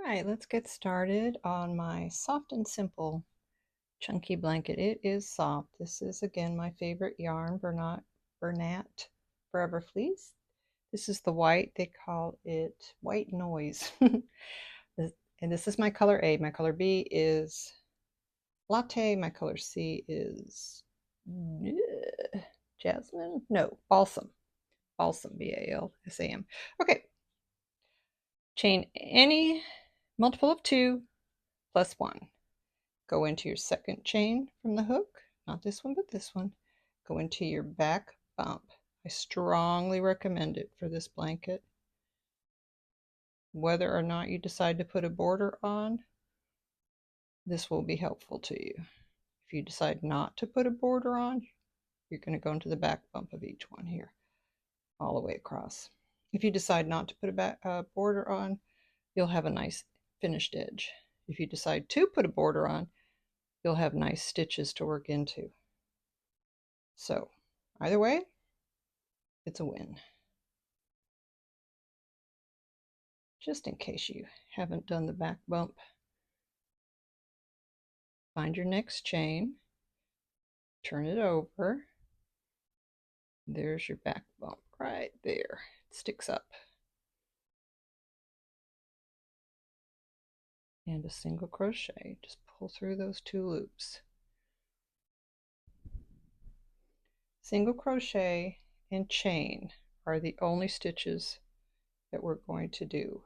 Alright, let's get started on my soft and simple chunky blanket. It is soft. This is again my favorite yarn, Bernat Forever Fleece. This is the white, they call it white noise. And this is my color A. My color B is latte. My color C is jasmine? No, balsam. Balsam, B-A-L-S-A-M. Okay. Chain any multiple of 2 plus 1. Go into your second chain from the hook, not this one, but this one. Go into your back bump. I strongly recommend it for this blanket. Whether or not you decide to put a border on, this will be helpful to you. If you decide not to put a border on, you're going to go into the back bump of each one here, all the way across. If you decide not to put a border on, you'll have a nice finished edge. If you decide to put a border on, you'll have nice stitches to work into. So either way, it's a win. Just in case you haven't done the back bump, find your next chain, turn it over. There's your back bump right there. It sticks up. And a single crochet. Just pull through those 2 loops. Single crochet and chain are the only stitches that we're going to do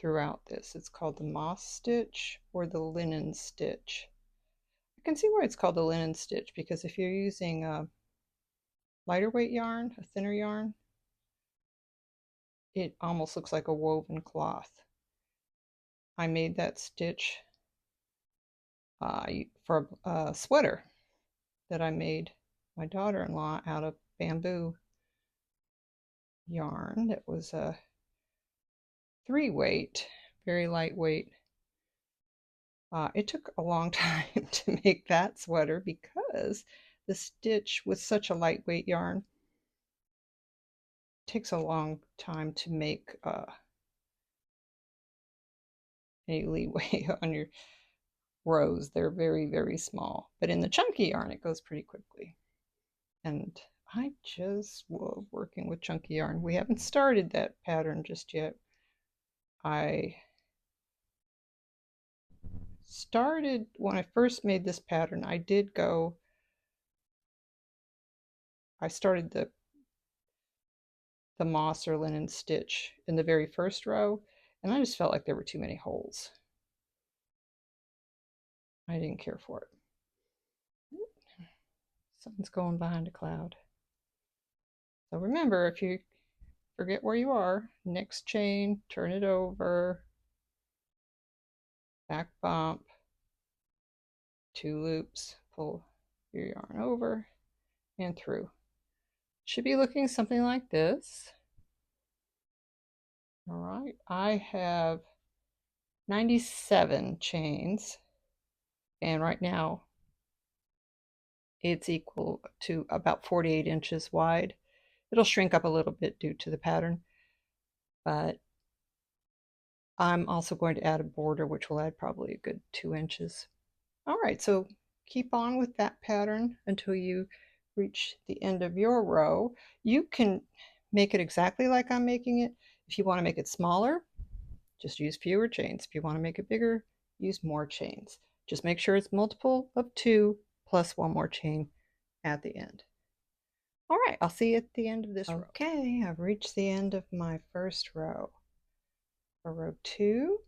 throughout this. It's called the moss stitch or the linen stitch. I can see why it's called the linen stitch, because if you're using a lighter weight yarn, a thinner yarn, it almost looks like a woven cloth. I made that stitch for a sweater that I made my daughter-in-law out of bamboo yarn. That was a 3-weight, very lightweight. It took a long time to make that sweater because the stitch with such a lightweight yarn takes a long time to make any leeway on your rows. They're very, very small. But in the chunky yarn, it goes pretty quickly. And I just love working with chunky yarn. We haven't started that pattern just yet. I started, when I first made this pattern, I started the moss or linen stitch in the very first row, and I just felt like there were too many holes. I didn't care for it. Something's going behind a cloud. So remember, if you forget where you are, next chain, turn it over, back bump, 2 loops, pull your yarn over and through. Should be looking something like this. All right, I have 97 chains, and right now it's equal to about 48 inches wide. It'll shrink up a little bit due to the pattern, but I'm also going to add a border, which will add probably a good 2 inches. All right, so keep on with that pattern until you reach the end of your row. You can make it exactly like I'm making it. If you want to make it smaller, just use fewer chains. If you want to make it bigger, use more chains. Just make sure it's multiple of 2 plus 1 more chain at the end. All right, I'll see you at the end of this row. Okay, I've reached the end of my first row. For row 2,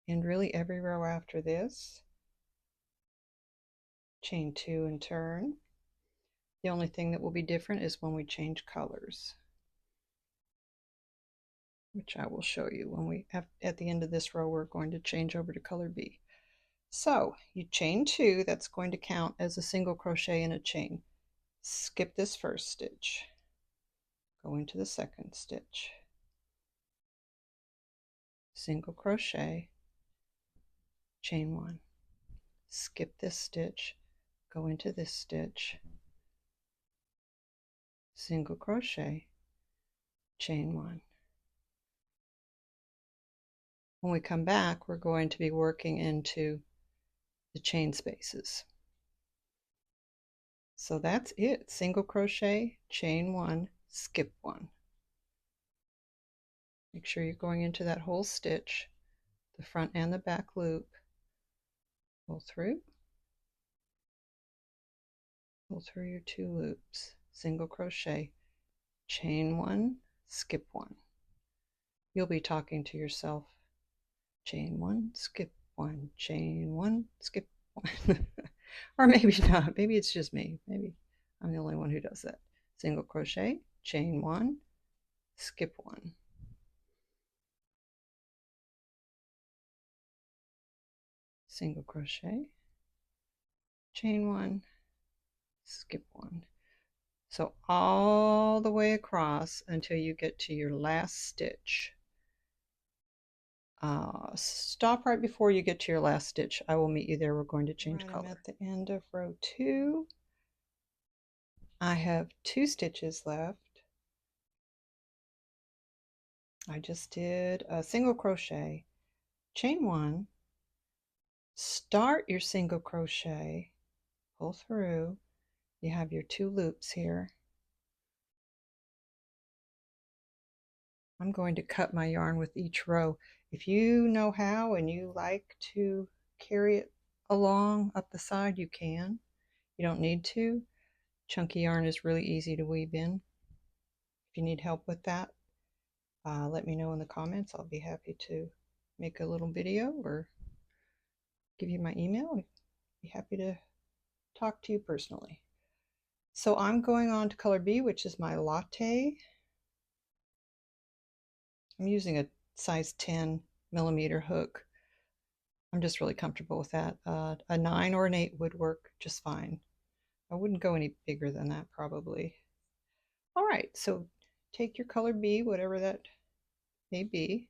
and really every row after this, chain 2 and turn. The only thing that will be different is when we change colors, which I will show you when we at the end of this row. We're going to change over to color B. So you chain 2, that's going to count as a single crochet in a chain. Skip this first stitch, go into the second stitch, single crochet, chain one, skip this stitch, go into this stitch, single crochet, chain one. When we come back, we're going to be working into the chain spaces. So that's it. Single crochet, chain one, skip one. Make sure you're going into that whole stitch, the front and the back loop. Pull through your two loops, single crochet, chain one, skip one. You'll be talking to yourself. Chain one, skip one, chain one, skip one. Or maybe not. Maybe it's just me. Maybe I'm the only one who does that. Single crochet, chain one, skip one. Single crochet, chain one, skip one. So all the way across until you get to your last stitch. Stop right before you get to your last stitch. I will meet you there. We're going to change color. I'm at the end of row 2. I have 2 stitches left. I just did a single crochet, chain one, start your single crochet, pull through. You have your 2 loops here. I'm going to cut my yarn with each row. If you know how and you like to carry it along up the side, you can. You don't need to. Chunky yarn is really easy to weave in. If you need help with that, let me know in the comments. I'll be happy to make a little video or give you my email. I'd be happy to talk to you personally. So I'm going on to color B, which is my latte. I'm using a size 10 millimeter hook. I'm just really comfortable with that. A 9 or an 8 would work just fine. I wouldn't go any bigger than that probably. All right, so take your color B, whatever that may be.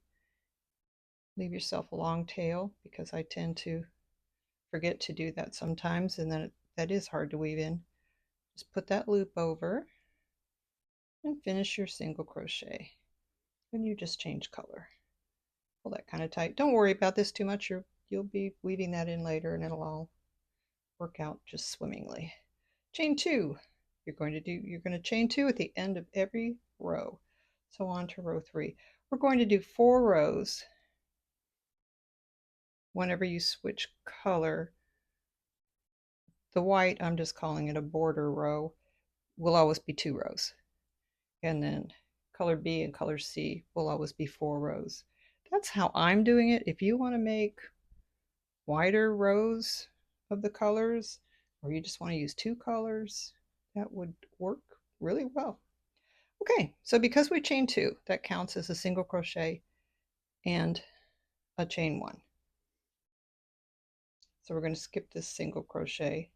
Leave yourself a long tail because I tend to forget to do that sometimes, and then that is hard to weave in. Just put that loop over and finish your single crochet. And you just change color. Pull that kind of tight. Don't worry about this too much. You'll be weaving that in later and it'll all work out just swimmingly. Chain 2. You're going to chain 2 at the end of every row. So on to row 3. We're going to do 4 rows. Whenever you switch color, the white, I'm just calling it a border row, will always be 2 rows. And then color B and color C will always be 4 rows. That's how I'm doing it. If you want to make wider rows of the colors, or you just want to use 2 colors, that would work really well. Okay, so because we chain 2, that counts as a single crochet and a chain 1. So we're going to skip this single crochet,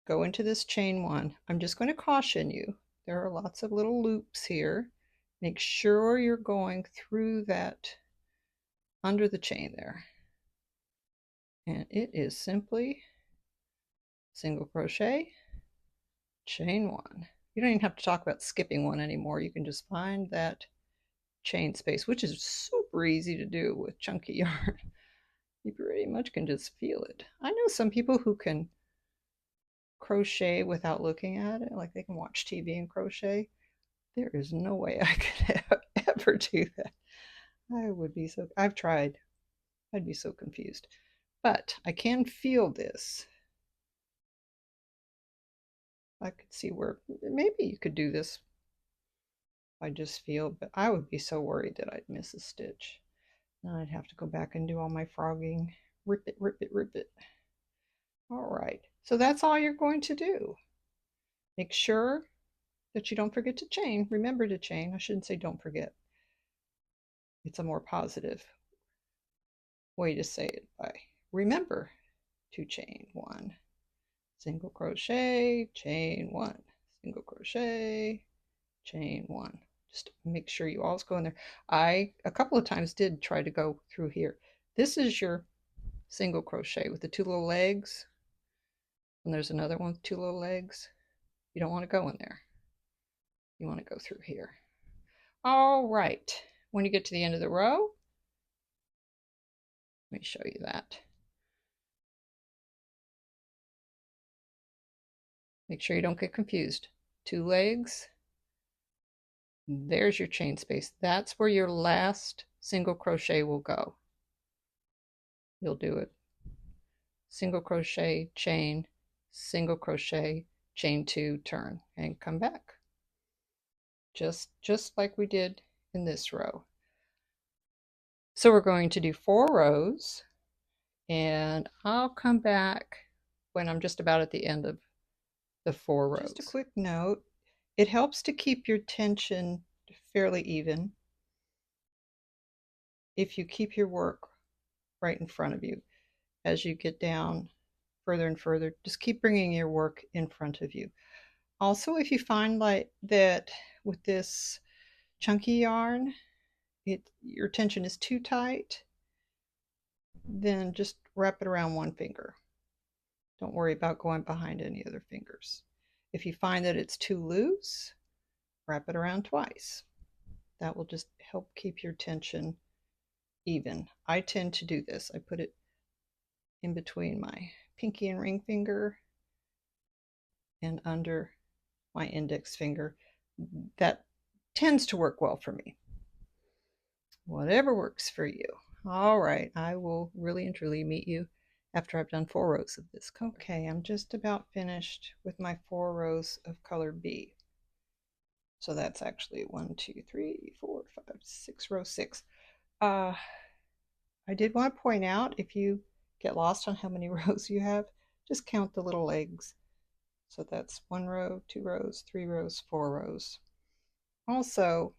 go into this chain 1. I'm just going to caution you, there are lots of little loops here. Make sure you're going through that under the chain there. And it is simply single crochet, chain 1. You don't even have to talk about skipping one anymore. You can just find that chain space, which is super easy to do with chunky yarn. You pretty much can just feel it. I know some people who can crochet without looking at it, like they can watch TV and crochet. There is no way I could ever do that. I've tried. I'd be so confused. But I can feel this. I could see where maybe you could do this. I just feel, but I would be so worried that I'd miss a stitch. Then I'd have to go back and do all my frogging. Rip it, rip it, rip it. All right, so that's all you're going to do. Make sure that you don't forget to chain. Remember to chain. I shouldn't say don't forget. It's a more positive way to say it by remember to chain 1. Single crochet, chain 1. Single crochet, chain 1. Just make sure you always go in there. I a couple of times did try to go through here. This is your single crochet with the 2 little legs, and there's another one with 2 little legs. You don't want to go in there. You want to go through here. All right, when you get to the end of the row, let me show you that. Make sure you don't get confused. 2 legs, there's your chain space. That's where your last single crochet will go. You'll do it. Single crochet, chain, single crochet, chain 2, turn, and come back. Just like we did in this row. So we're going to do 4 rows, and I'll come back when I'm just about at the end of the 4 rows. Just a quick note, it helps to keep your tension fairly even if you keep your work right in front of you. As you get down further and further, just keep bringing your work in front of you. Also, if you find like that with this chunky yarn, your tension is too tight, then just wrap it around one finger. Don't worry about going behind any other fingers. If you find that it's too loose, wrap it around twice. That will just help keep your tension even. I tend to do this. I put it in between my pinky and ring finger and under my index finger. That tends to work well for me. Whatever works for you. All right, I will really and truly meet you after I've done 4 rows of this color. Okay, I'm just about finished with my 4 rows of color B. So that's actually 1, 2, 3, 4, 5, 6, row 6. I did want to point out, if you get lost on how many rows you have, just count the little legs. So that's 1 row, 2 rows, 3 rows, 4 rows. Also,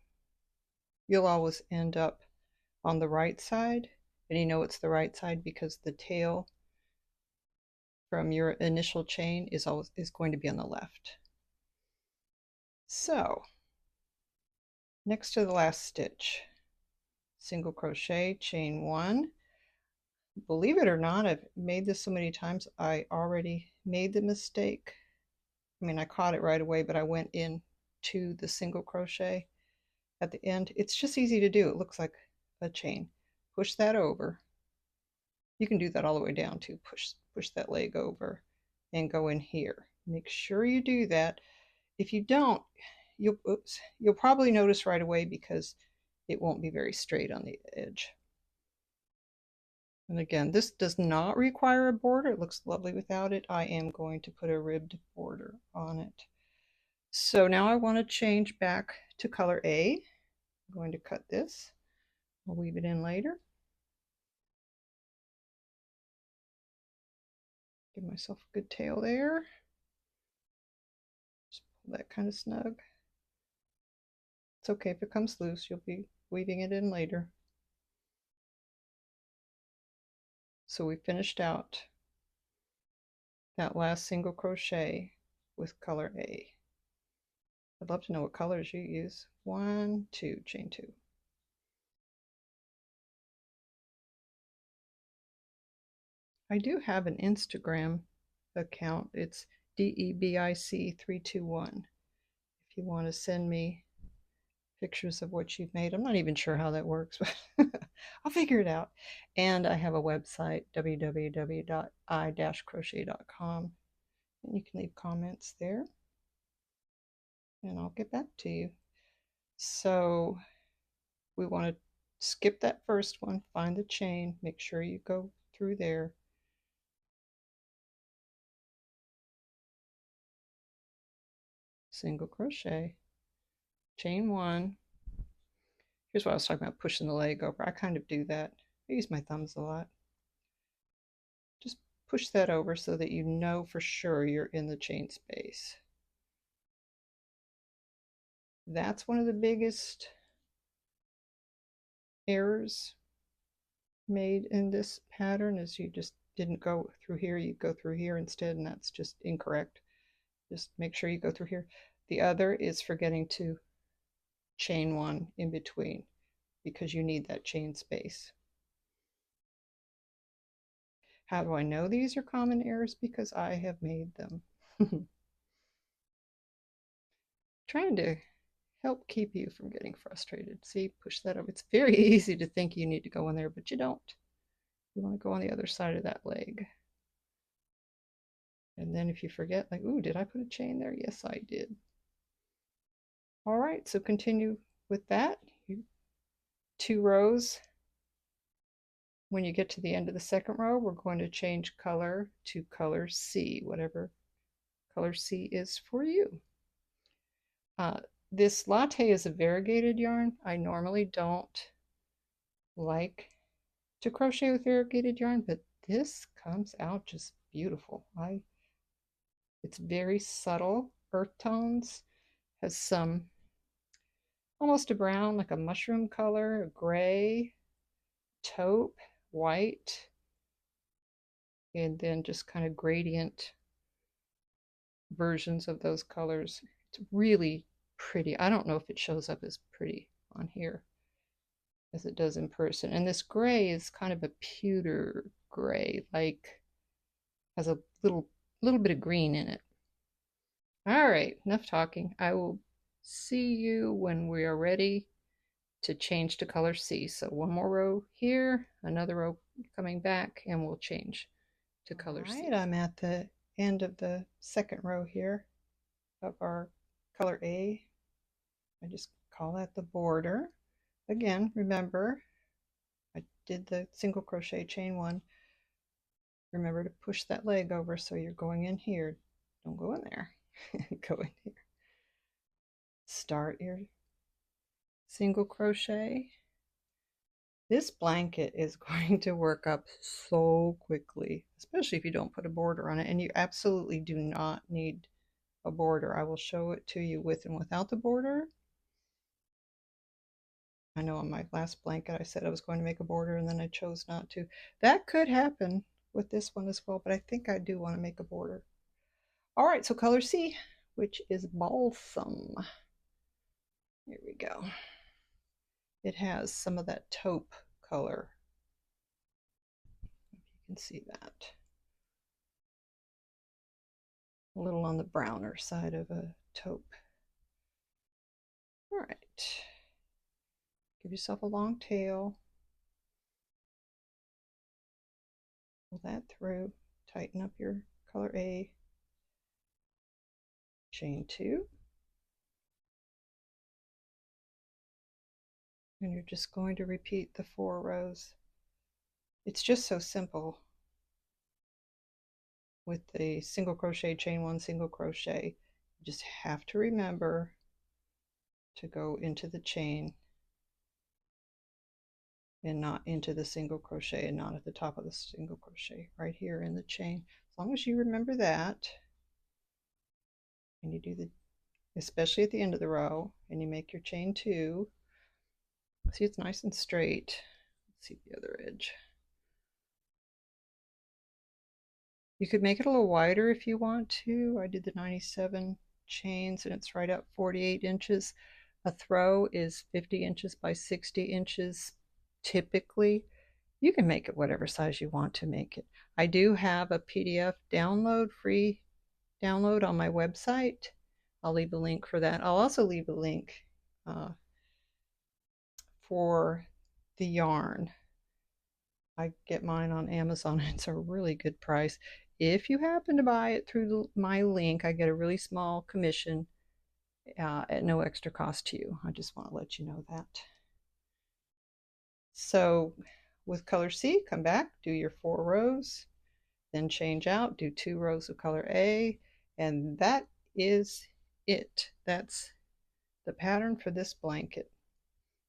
you'll always end up on the right side, and you know it's the right side because the tail from your initial chain is going to be on the left. So next to the last stitch, single crochet, chain 1. Believe it or not, I've made this so many times, I already made the mistake. I mean, I caught it right away, but I went in to the single crochet at the end. It's just easy to do. It looks like a chain. Push that over. You can do that all the way down too. Push that leg over and go in here. Make sure you do that. If you don't, you'll probably notice right away because it won't be very straight on the edge. And again, this does not require a border. It looks lovely without it. I am going to put a ribbed border on it. So now I want to change back to color A. I'm going to cut this. I'll weave it in later. Give myself a good tail there. Just pull that kind of snug. It's okay if it comes loose. You'll be weaving it in later. So we finished out that last single crochet with color A. I'd love to know what colors you use. 1, 2, chain 2. I do have an Instagram account. It's DEBIC321. If you want to send me pictures of what you've made. I'm not even sure how that works, but I'll figure it out. And I have a website, www.i-crochet.com. And you can leave comments there. And I'll get back to you. So we want to skip that first one, find the chain, make sure you go through there. Single crochet, chain 1. Here's what I was talking about, pushing the leg over. I kind of do that. I use my thumbs a lot. Just push that over so that you know for sure you're in the chain space. That's one of the biggest errors made in this pattern, is you just didn't go through here, you go through here instead, and that's just incorrect. Just make sure you go through here. The other is forgetting to chain one in between because you need that chain space. How do I know these are common errors? Because I have made them. Trying to help keep you from getting frustrated. See, push that up. It's very easy to think you need to go in there, but you don't. You want to go on the other side of that leg. And then if you forget, like, ooh, did I put a chain there? Yes, I did. All right, so continue with that. 2 rows. When you get to the end of the second row, we're going to change color to color C, whatever color C is for you. This latte is a variegated yarn. I normally don't like to crochet with variegated yarn, but this comes out just beautiful. It's very subtle earth tones, has some almost a brown, like a mushroom color, a gray, taupe, white, and then just kind of gradient versions of those colors. It's really pretty. I don't know if it shows up as pretty on here as it does in person. And this gray is kind of a pewter gray, like has a little bit of green in it. All right, enough talking. I will see you when we are ready to change to color C. So one more row here, another row coming back, and we'll change to color C. All right, I'm at the end of the second row here of our color A. I just call that the border. Again, remember, I did the single crochet chain one. Remember to push that leg over so you're going in here. Don't go in there. Go in here. Start your single crochet. This blanket is going to work up so quickly, especially if you don't put a border on it. And you absolutely do not need a border. I will show it to you with and without the border. I know on my last blanket I said I was going to make a border and then I chose not to. That could happen with this one as well, but I think I do want to make a border. All right, so color C, which is balsam. Here we go. It has some of that taupe color. If you can see that. A little on the browner side of a taupe. All right. Give yourself a long tail. Pull that through. Tighten up your color A. Chain 2. And you're just going to repeat the 4 rows. It's just so simple with the single crochet, chain 1, single crochet. You just have to remember to go into the chain and not into the single crochet and not at the top of the single crochet, right here in the chain. As long as you remember that, and you do the, especially at the end of the row, and you make your chain 2. See, it's nice and straight. Let's see the other edge. You could make it a little wider if you want to. I did the 97 chains and it's right up 48 inches. A throw is 50 inches by 60 inches typically. You can make it whatever size you want to make it. I do have a PDF download, free download on my website. I'll leave a link for that. I'll also leave a link for the yarn. I get mine on Amazon. It's a really good price. If you happen to buy it through my link, I get a really small commission at no extra cost to you. I just want to let you know that. So with color C, come back, do your 4 rows, then change out, do 2 rows of color A, and that is it. That's the pattern for this blanket.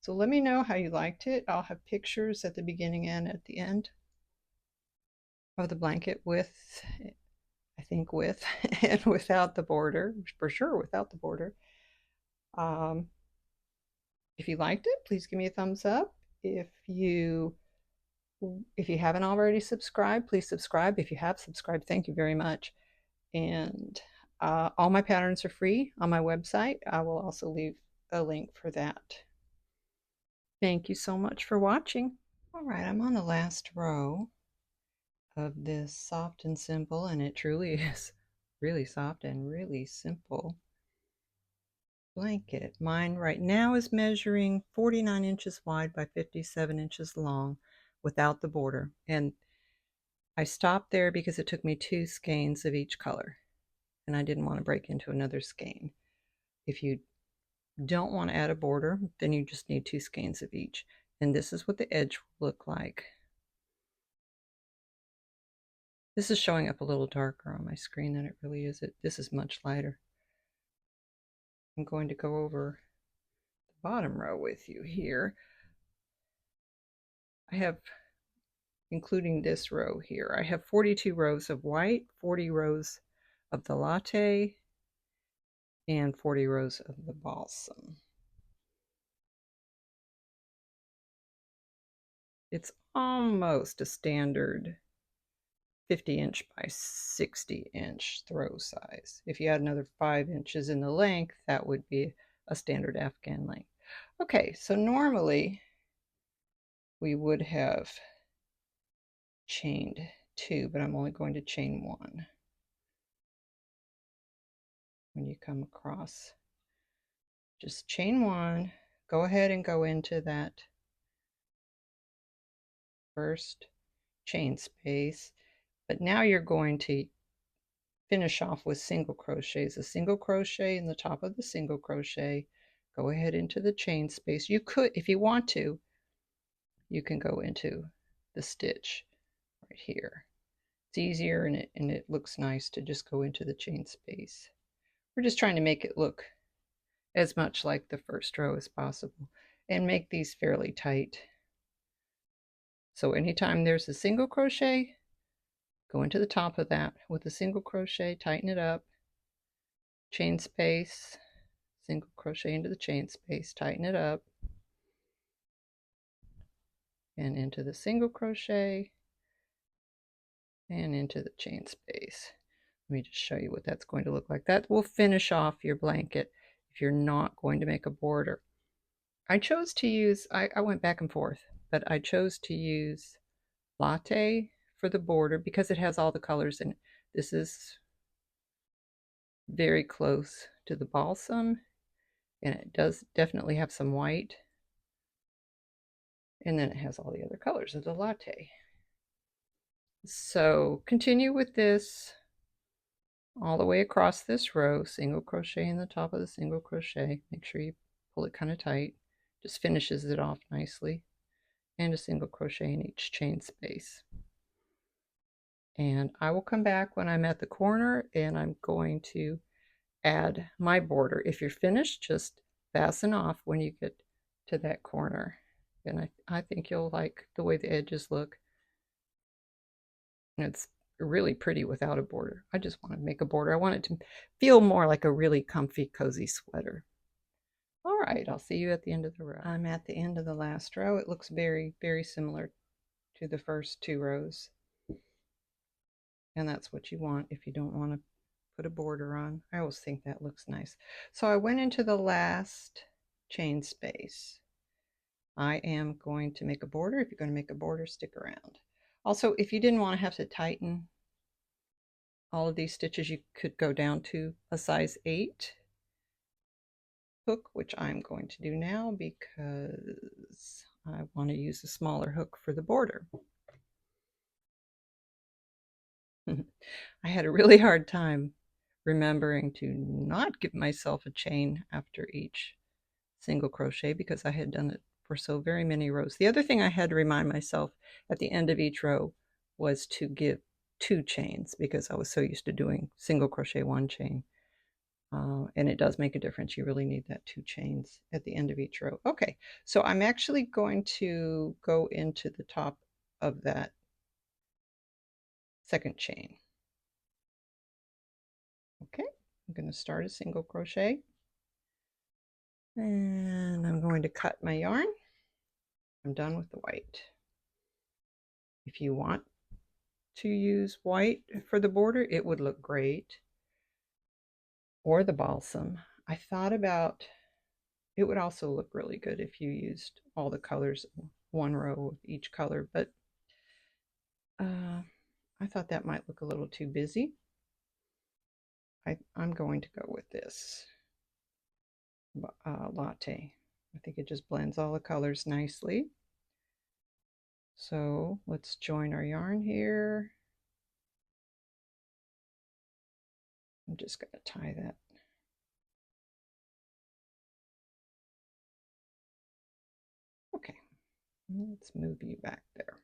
So let me know how you liked it. I'll have pictures at the beginning and at the end of the blanket with, I think with and without the border, for sure without the border. If you liked it, please give me a thumbs up. If you haven't already subscribed, please subscribe. If you have subscribed, thank you very much. And all my patterns are free on my website. I will also leave a link for that. Thank you so much for watching. All right, I'm on the last row of this soft and simple, and it truly is really soft and really simple blanket. Mine right now is measuring 49 inches wide by 57 inches long without the border. And I stopped there because it took me 2 skeins of each color, and I didn't want to break into another skein. If you don't want to add a border, then you just need 2 skeins of each. And this is what the edge will look like. This is showing up a little darker on my screen than it really is. This is much lighter. I'm going to go over the bottom row with you here. I have, including this row here, I have 42 rows of white, 40 rows of the latte, and 40 rows of the balsam. It's almost a standard 50-inch by 60-inch throw size. If you add another 5 inches in the length, that would be a standard Afghan length. Okay, so normally we would have chained 2, but I'm only going to chain 1 when you come across. Just chain 1, go ahead and go into that first chain space, but now you're going to finish off with single crochets. A single crochet in the top of the single crochet, go ahead into the chain space. You could, if you want to, you can go into the stitch right here. It's easier and it looks nice to just go into the chain space. We're just trying to make it look as much like the first row as possible and make these fairly tight. So anytime there's a single crochet, go into the top of that with a single crochet, tighten it up, chain space, single crochet into the chain space, tighten it up, and into the single crochet, and into the chain space. Let me just show you what that's going to look like. That will finish off your blanket if you're not going to make a border. I chose to use, I went back and forth, but I chose to use latte for the border because it has all the colors in it. This is very close to the balsam, and it does definitely have some white, and then it has all the other colors of the latte. So continue with this all the way across this row, single crochet in the top of the single crochet, make sure you pull it kind of tight, just finishes it off nicely, and a single crochet in each chain space. And I will come back when I'm at the corner and I'm going to add my border. If you're finished, just fasten off when you get to that corner. And I think you'll like the way the edges look. And it's really pretty without a border. I just want to make a border. I want it to feel more like a really comfy, cozy sweater. All right, I'll see you at the end of the row. I'm at the end of the last row. It looks very, very similar to the first 2 rows. And that's what you want if you don't want to put a border on. I always think that looks nice. So I went into the last chain space. I am going to make a border. If you're going to make a border, stick around. Also, if you didn't want to have to tighten all of these stitches, you could go down to a size 8 hook, which I'm going to do now because I want to use a smaller hook for the border. I had a really hard time remembering to not give myself a chain after each single crochet because I had done it for so very many rows. The other thing I had to remind myself at the end of each row was to give 2 chains because I was so used to doing single crochet 1 chain. And it does make a difference. You really need that 2 chains at the end of each row. Okay, so I'm actually going to go into the top of that second chain. Okay, I'm going to start a single crochet. And I'm going to cut my yarn. I'm done with the white. If you want to use white for the border, it would look great. Or the balsam. I thought about It would also look really good if you used all the colors in one row of each color, but I thought that might look a little too busy. I'm going to go with this latte. I think it just blends all the colors nicely. So let's join our yarn here. I'm just going to tie that. Okay, let's move you back there.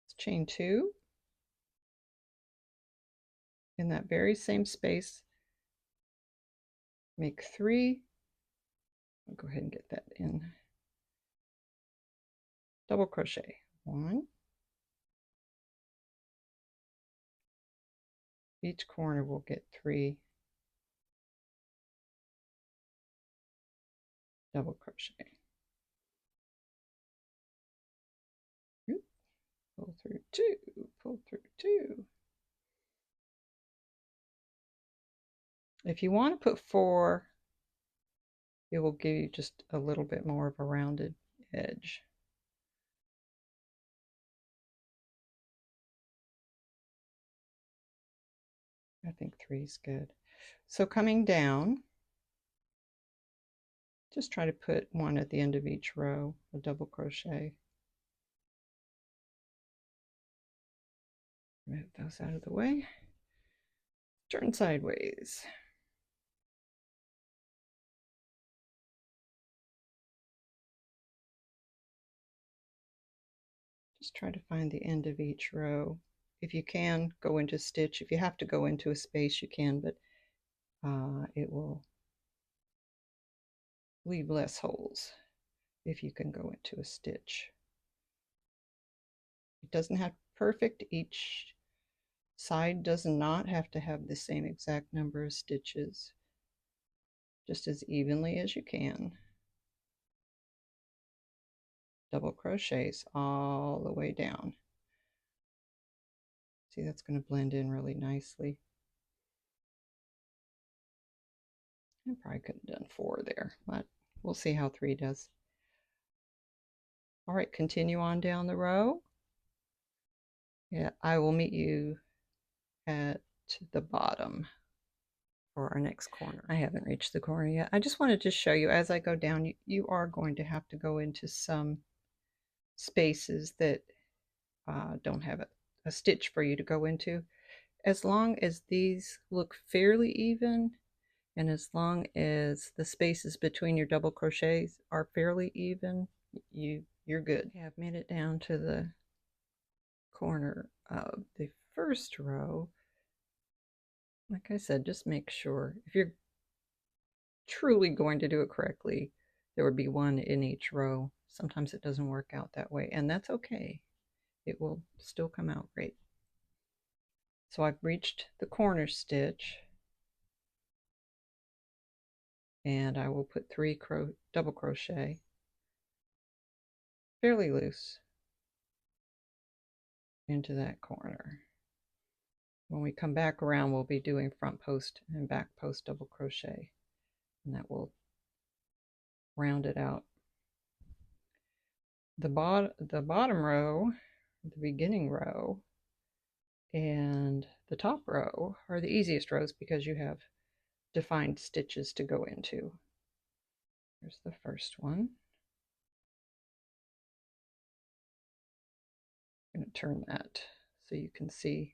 Let's chain 2 in that very same space. Make 3. I'll go ahead and get that in. Double crochet 1. Each corner will get 3 double crochet. Pull through 2, pull through 2. If you want to put 4, it will give you just a little bit more of a rounded edge. I think 3 is good. So coming down, just try to put 1 at the end of each row, a double crochet. Move those out of the way. Turn sideways. Just try to find the end of each row. If you can, go into stitch. If you have to go into a space, you can, but it will leave less holes if you can go into a stitch. It doesn't have perfect. Each side does not have to have the same exact number of stitches, just as evenly as you can. Double crochets all the way down. See, that's going to blend in really nicely. I probably could have done 4 there, but we'll see how 3 does. All right, continue on down the row. Yeah, I will meet you at the bottom for our next corner. I haven't reached the corner yet. I just wanted to show you as I go down, you are going to have to go into some spaces that don't have a stitch for you to go into. As long as these look fairly even, and as long as the spaces between your double crochets are fairly even, you're good. Okay, I've made it down to the corner of the first row. Like I said, just make sure if you're truly going to do it correctly, there would be 1 in each row. Sometimes it doesn't work out that way, and that's okay. It will still come out great. So I've reached the corner stitch, and I will put 3 double crochet fairly loose into that corner. When we come back around, we'll be doing front post and back post double crochet, and that will round it out. The bottom row, the beginning row, and the top row are the easiest rows because you have defined stitches to go into. Here's the first one. I'm going to turn that so you can see.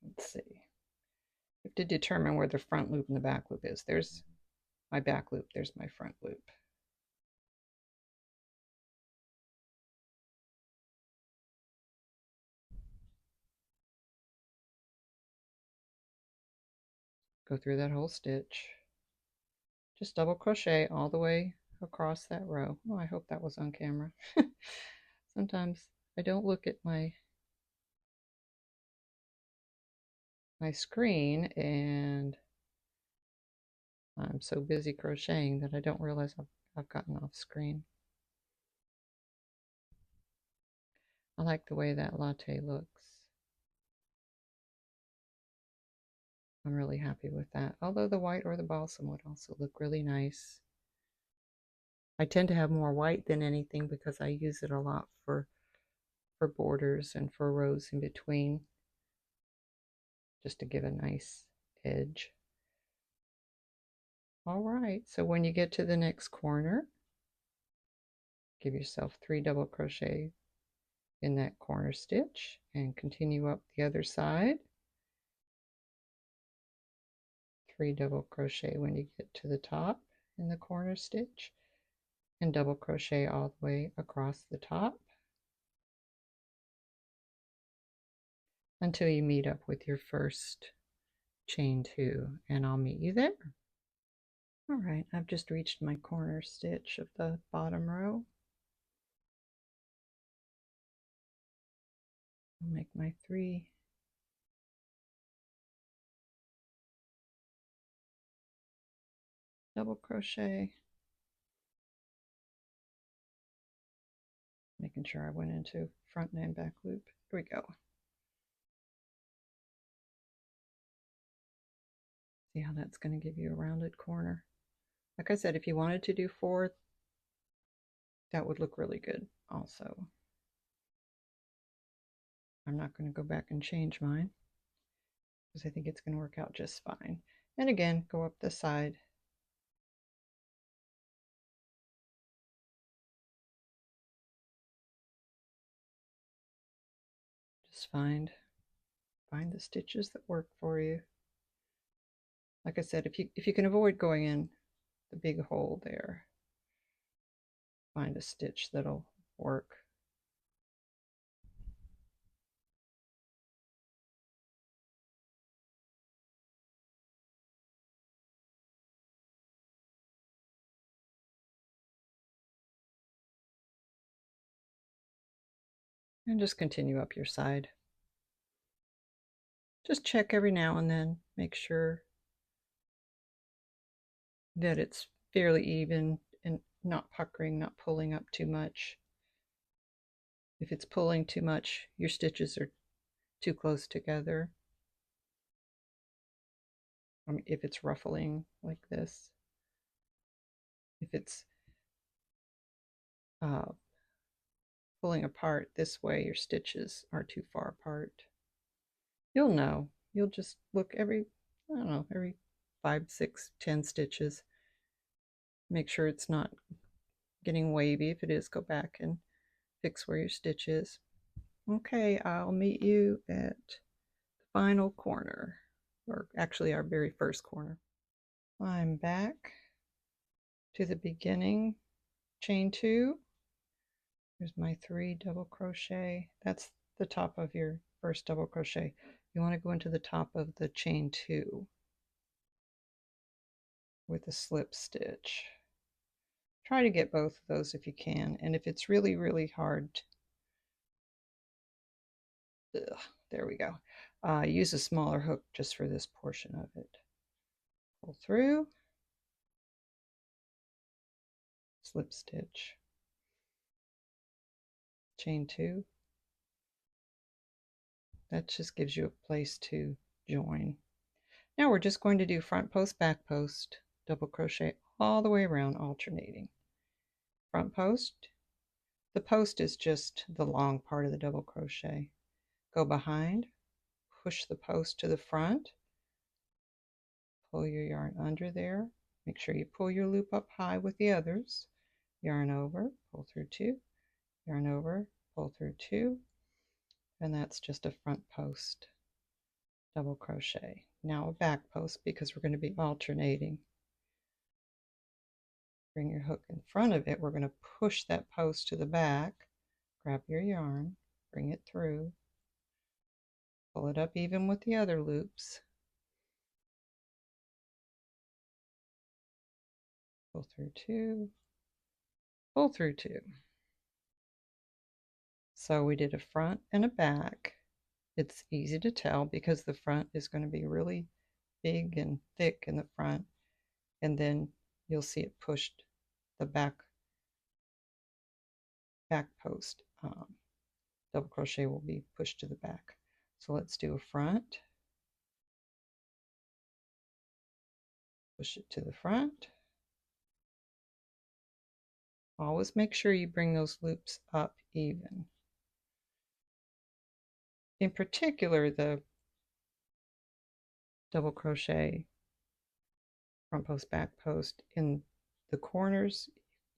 Let's see. You have to determine where the front loop and the back loop is. There's my back loop, there's my front loop. Go through that whole stitch. Just double crochet all the way across that row. Oh, I hope that was on camera. Sometimes I don't look at my screen, and I'm so busy crocheting that I don't realize I've gotten off screen. I like the way that latte looks. I'm really happy with that. Although the white or the balsam would also look really nice. I tend to have more white than anything because I use it a lot for borders and for rows in between, just to give a nice edge. All right, so when you get to the next corner, give yourself 3 double crochet in that corner stitch and continue up the other side. 3 double crochet when you get to the top in the corner stitch, and double crochet all the way across the top until you meet up with your first chain 2, and I'll meet you there. All right, I've just reached my corner stitch of the bottom row. I'll make my 3 double crochet, making sure I went into front and back loop. Here we go. See how that's going to give you a rounded corner. Like I said, if you wanted to do 4, that would look really good also. I'm not going to go back and change mine because I think it's going to work out just fine. And again, go up the side. Just find the stitches that work for you. Like I said, if you can avoid going in the big hole there, find a stitch that'll work. And just continue up your side. Just check every now and then, make sure that it's fairly even and not puckering, not pulling up too much. If it's pulling too much, your stitches are too close together. If it's ruffling like this, if it's pulling apart this way, your stitches are too far apart. You'll know. You'll just look every, I don't know, every 5, 6, 10 stitches. Make sure it's not getting wavy. If it is, go back and fix where your stitch is. Okay, I'll meet you at the final corner, or actually our very first corner. I'm back to the beginning, chain 2. Here's my 3 double crochet. That's the top of your first double crochet. You want to go into the top of the chain 2 with a slip stitch. Try to get both of those if you can, and if it's really, really hard, there we go. Use a smaller hook just for this portion of it. Pull through, slip stitch, chain 2. That just gives you a place to join. Now we're just going to do front post, back post, double crochet all the way around, alternating. Front post, the post is just the long part of the double crochet. Go behind, push the post to the front, pull your yarn under there. Make sure you pull your loop up high with the others. Yarn over, pull through 2, yarn over, pull through 2, and that's just a front post double crochet. Now a back post because we're going to be alternating. Bring your hook in front of it. We're going to push that post to the back. Grab your yarn, bring it through, pull it up even with the other loops. Pull through 2, pull through 2. So we did a front and a back. It's easy to tell because the front is going to be really big and thick in the front, and then you'll see it pushed the back post double crochet will be pushed to the back. So let's do a front, push it to the front. Always make sure you bring those loops up even. In particular, the double crochet front post, back post, in the corners,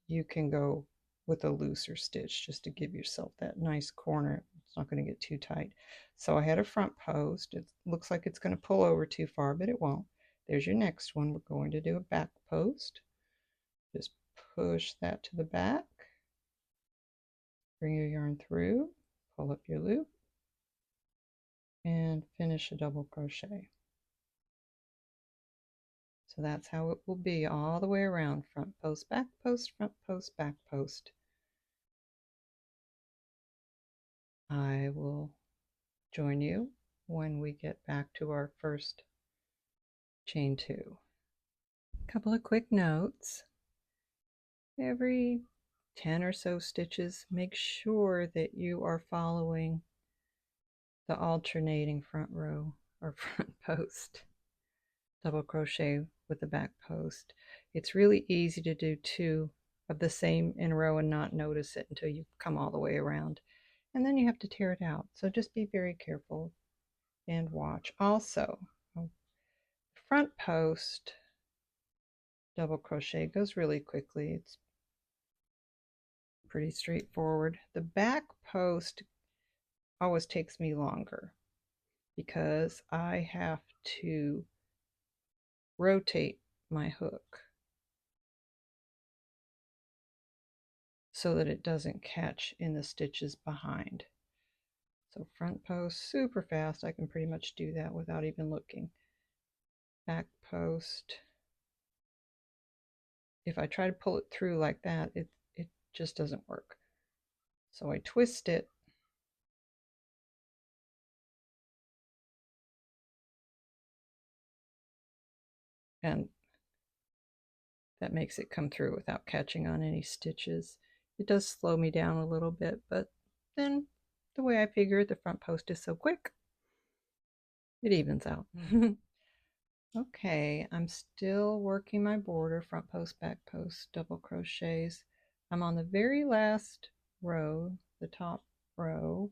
you can go with a looser stitch just to give yourself that nice corner. It's not going to get too tight. So I had a front post. It looks like it's going to pull over too far, but it won't. There's your next one. We're going to do a back post. Just push that to the back. Bring your yarn through, pull up your loop, and finish a double crochet. So that's how it will be all the way around. Front post, back post, front post, back post. I will join you when we get back to our first chain 2. A couple of quick notes. Every 10 or so stitches, make sure that you are following the alternating front row or front post. Double crochet with the back post. It's really easy to do 2 of the same in a row and not notice it until you come all the way around. And then you have to tear it out. So just be very careful and watch. Also, front post double crochet goes really quickly. It's pretty straightforward. The back post always takes me longer because I have to rotate my hook so that it doesn't catch in the stitches behind. So front post, super fast. I can pretty much do that without even looking. Back post, if I try to pull it through like that, it just doesn't work. So I twist it and that makes it come through without catching on any stitches. It does slow me down a little bit, but then the way I figure the front post is so quick, it evens out. Okay, I'm still working my border, front post, back post, double crochets. I'm on the very last row, the top row,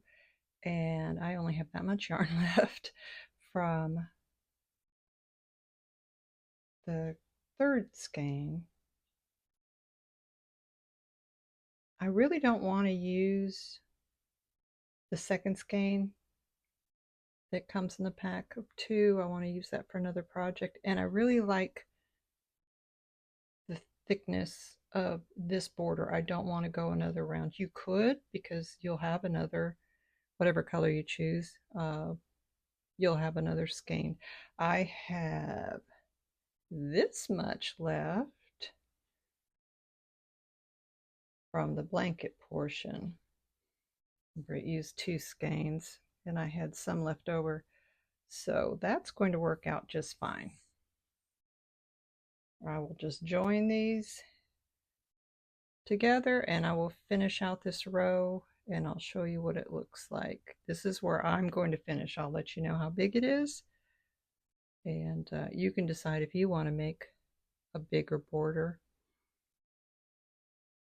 and I only have that much yarn left from the third skein. I really don't want to use the second skein that comes in the pack of 2. I want to use that for another project, and I really like the thickness of this border. I don't want to go another round. You could, because you'll have another, whatever color you choose, you'll have another skein. I have this much left from the blanket portion. I used 2 skeins and I had some left over, so that's going to work out just fine. I will just join these together and I will finish out this row and I'll show you what it looks like. This is where I'm going to finish. I'll let you know how big it is, and you can decide if you want to make a bigger border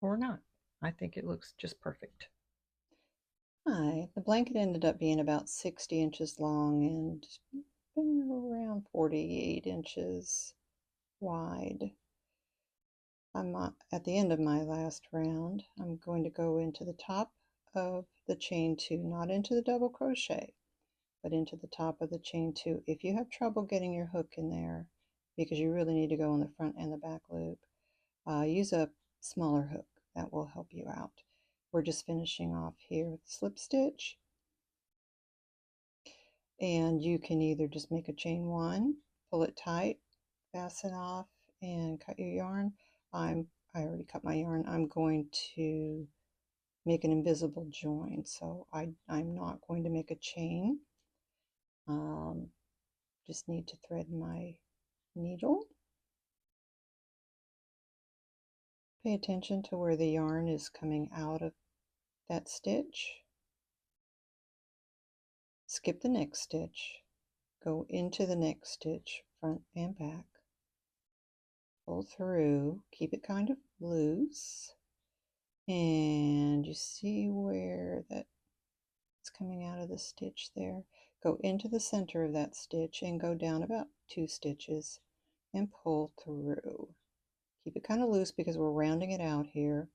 or not. I think it looks just perfect. Hi, the blanket ended up being about 60 inches long and around 48 inches wide. I'm at the end of my last round. I'm going to go into the top of the chain 2, not into the double crochet, but into the top of the chain 2. If you have trouble getting your hook in there, because you really need to go in the front and the back loop, use a smaller hook. That will help you out. We're just finishing off here with the slip stitch, and you can either just make a chain 1, pull it tight, fasten off, and cut your yarn. I already cut my yarn. I'm going to make an invisible join, so I'm not going to make a chain. Just need to thread my needle. Pay attention to where the yarn is coming out of that stitch. skip the next stitch, go into the next stitch, front and back, pull through, keep it kind of loose, and you see where that's coming out of the stitch there. Go into the center of that stitch and go down about 2 stitches and pull through. Keep it kind of loose because we're rounding it out here.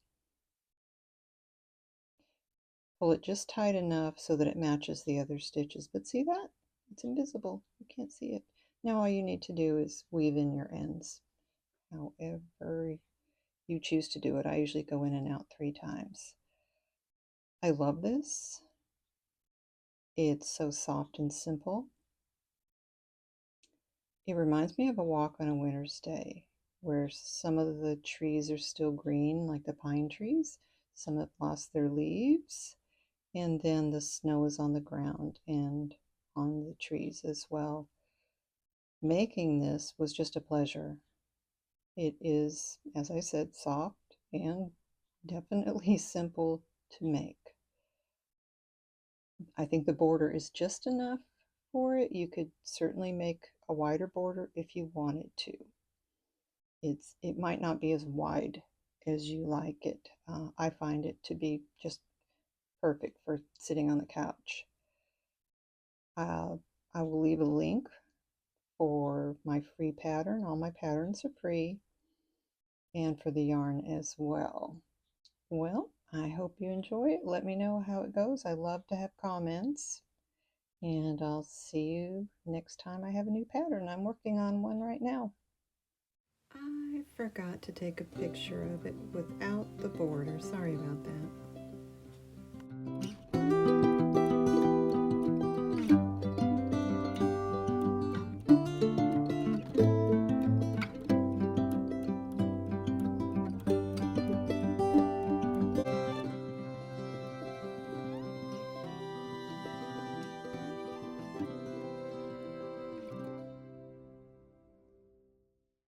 Pull it just tight enough so that it matches the other stitches. But see that? It's invisible. You can't see it. Now all you need to do is weave in your ends. However you choose to do it. I usually go in and out 3 times. I love this. It's so soft and simple. It reminds me of a walk on a winter's day where some of the trees are still green, like the pine trees. Some have lost their leaves, and then the snow is on the ground and on the trees as well. Making this was just a pleasure. It is, as I said, soft and definitely simple to make. I think the border is just enough for it. You could certainly make a wider border if you wanted to. It might not be as wide as you like it. I find it to be just perfect for sitting on the couch. I will leave a link for my free pattern. All my patterns are free, and for the yarn as well. Well, I hope you enjoy it. Let me know how it goes. I love to have comments. And I'll see you next time I have a new pattern. I'm working on one right now. I forgot to take a picture of it without the border. Sorry about that.